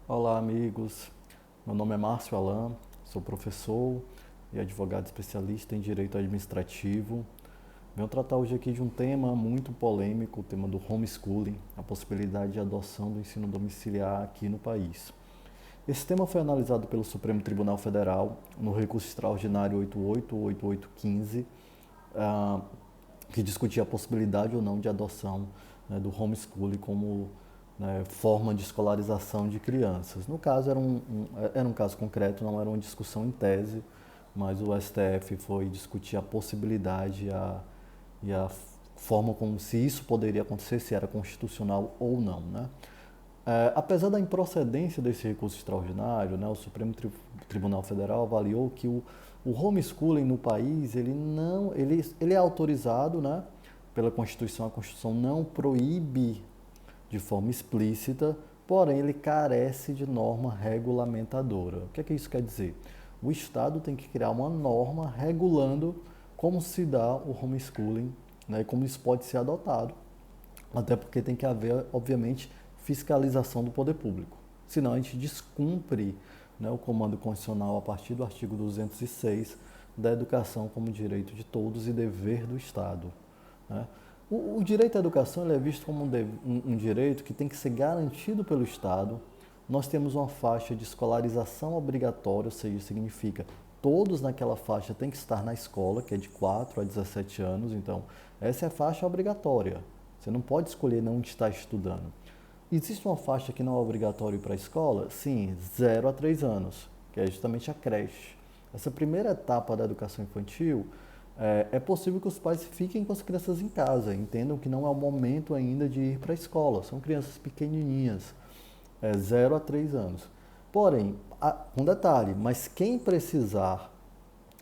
Olá, amigos. Meu nome é Márcio Alan, sou professor e advogado especialista em direito administrativo. Venho tratar hoje aqui de um tema muito polêmico, o tema do homeschooling, a possibilidade de adoção do ensino domiciliar aqui no país. Esse tema foi analisado pelo Supremo Tribunal Federal no recurso extraordinário 888815, que discutia a possibilidade ou não de adoção, do homeschooling como, forma de escolarização de crianças. No caso, era um caso concreto, não era uma discussão em tese, mas o STF foi discutir a possibilidade e a forma como se isso poderia acontecer, se era constitucional ou não, né? Apesar da improcedência desse recurso extraordinário, né, o Tribunal Federal avaliou que o homeschooling no país ele é autorizado, né, pela Constituição. A Constituição não proíbe de forma explícita, porém ele carece de norma regulamentadora. O que isso quer dizer? O Estado tem que criar uma norma regulando como se dá o homeschooling, né, e como isso pode ser adotado. Até porque tem que haver, obviamente, fiscalização do poder público. Senão a gente descumpre, né, o comando constitucional a partir do artigo 206 da educação como direito de todos e dever do Estado, né? O direito à educação ele é visto como um direito que tem que ser garantido pelo Estado. Nós temos uma faixa de escolarização obrigatória, ou seja, significa todos naquela faixa têm que estar na escola, que é de 4 a 17 anos. Então, essa é a faixa obrigatória. Você não pode escolher não estar estudando. Existe uma faixa que não é obrigatória para a escola? Sim, 0 a 3 anos, que é justamente a creche. Essa primeira etapa da educação infantil, é possível que os pais fiquem com as crianças em casa, entendam que não é o momento ainda de ir para a escola. São crianças pequenininhas, 0 a 3 anos. Porém, um detalhe, mas quem precisar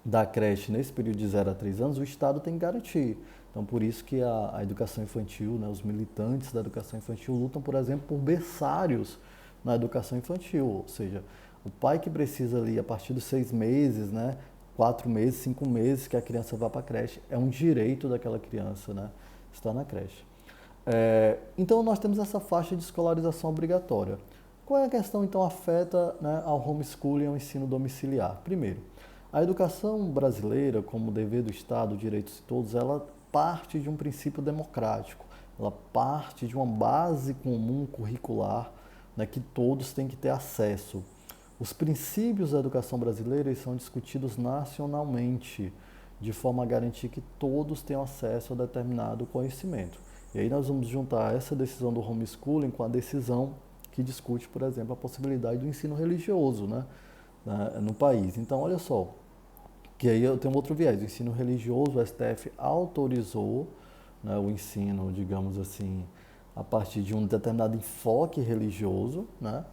da creche nesse período de 0 a 3 anos, o Estado tem que garantir. Então, por isso que a educação infantil, né, os militantes da educação infantil lutam, por exemplo, por berçários na educação infantil. Ou seja, o pai que precisa ali, a partir dos 6 meses, né, 4 meses, 5 meses, que a criança vá para a creche, é um direito daquela criança, né, estar na creche. Então, nós temos essa faixa de escolarização obrigatória. Qual é a questão, então, afeta, né, ao homeschooling e ao ensino domiciliar? Primeiro, a educação brasileira, como dever do Estado, direitos de todos, ela parte de um princípio democrático, ela parte de uma base comum curricular, né, que todos têm que ter acesso. Os princípios da educação brasileira são discutidos nacionalmente, de forma a garantir que todos tenham acesso a determinado conhecimento. E aí nós vamos juntar essa decisão do homeschooling com a decisão que discute, por exemplo, a possibilidade do ensino religioso, né, no país. Então, olha só, que aí eu tenho outro viés. O ensino religioso, o STF autorizou, né, o ensino, digamos assim, a partir de um determinado enfoque religioso, né?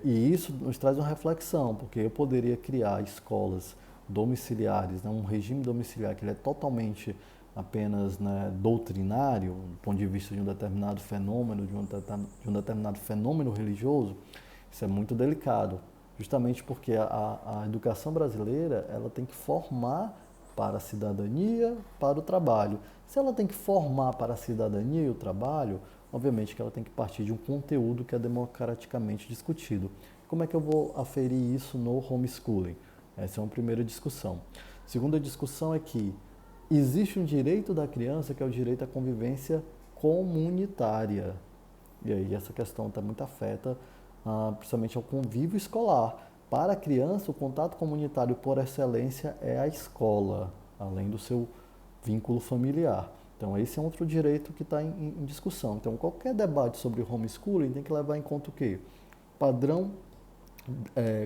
E isso nos traz uma reflexão, porque eu poderia criar escolas domiciliares, né, um regime domiciliar que ele é totalmente apenas, né, doutrinário, do ponto de vista de um determinado fenômeno, de um determinado fenômeno religioso. Isso é muito delicado, justamente porque a educação brasileira ela tem que formar para a cidadania, para o trabalho. Se ela tem que formar para a cidadania e o trabalho, obviamente que ela tem que partir de um conteúdo que é democraticamente discutido. Como é que eu vou aferir isso no homeschooling? Essa é uma primeira discussão. Segunda discussão é que existe um direito da criança que é o direito à convivência comunitária. E aí essa questão está muito afeta, principalmente ao convívio escolar. Para a criança, o contato comunitário por excelência é a escola, além do seu vínculo familiar. Então, esse é outro direito que está em discussão. Então, qualquer debate sobre homeschooling tem que levar em conta o quê? Padrão,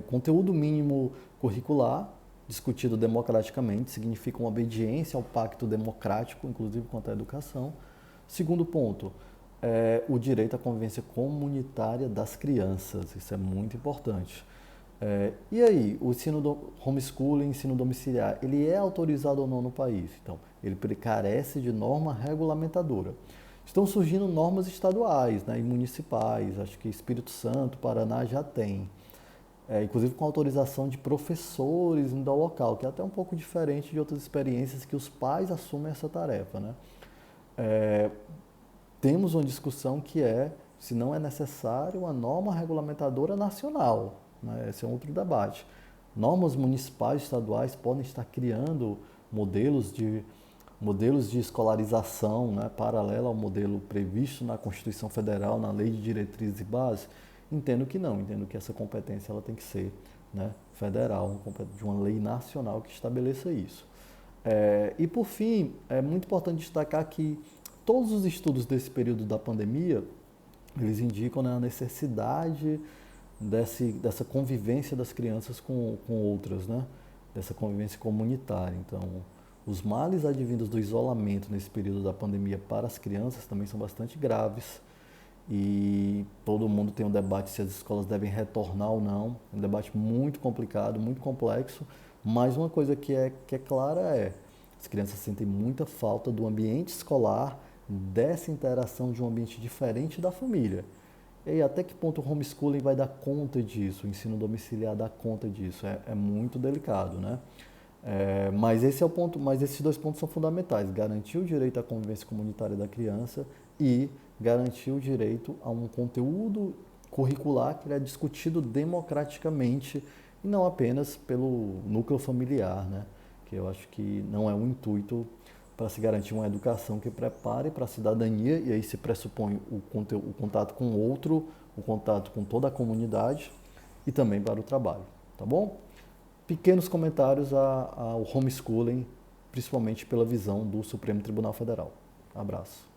conteúdo mínimo curricular, discutido democraticamente, significa uma obediência ao pacto democrático, inclusive quanto à educação. Segundo ponto, o direito à convivência comunitária das crianças, isso é muito importante. E aí, o ensino do homeschooling, ensino domiciliar, ele é autorizado ou não no país? Então, ele carece de norma regulamentadora. Estão surgindo normas estaduais, né, e municipais, acho que Espírito Santo, Paraná já tem. Inclusive com autorização de professores no local, que é até um pouco diferente de outras experiências que os pais assumem essa tarefa, né? Temos uma discussão que é se não é necessário uma norma regulamentadora nacional, né? Esse é um outro debate. Normas municipais, estaduais podem estar criando modelos de escolarização, né, paralela ao modelo previsto na Constituição Federal, na Lei de Diretrizes e Bases? Entendo que não, entendo que essa competência ela tem que ser, né, federal, de uma lei nacional que estabeleça isso. E por fim, é muito importante destacar que todos os estudos desse período da pandemia, eles indicam, né, a necessidade dessa convivência das crianças com outras, né? Dessa convivência comunitária. Então, os males advindos do isolamento nesse período da pandemia para as crianças também são bastante graves e todo mundo tem um debate se as escolas devem retornar ou não. É um debate muito complicado, muito complexo, mas uma coisa que é clara as crianças sentem muita falta do ambiente escolar, dessa interação de um ambiente diferente da família. E aí, até que ponto o homeschooling vai dar conta disso, o ensino domiciliar dá conta disso? É muito delicado, né? Mas esse é o ponto, mas esses dois pontos são fundamentais: garantir o direito à convivência comunitária da criança e garantir o direito a um conteúdo curricular que é discutido democraticamente e não apenas pelo núcleo familiar, né? Que eu acho que não é um intuito para se garantir uma educação que prepare para a cidadania, e aí se pressupõe o contato com o outro, o contato com toda a comunidade e também para o trabalho, tá bom? Pequenos comentários ao homeschooling, principalmente pela visão do Supremo Tribunal Federal. Abraço.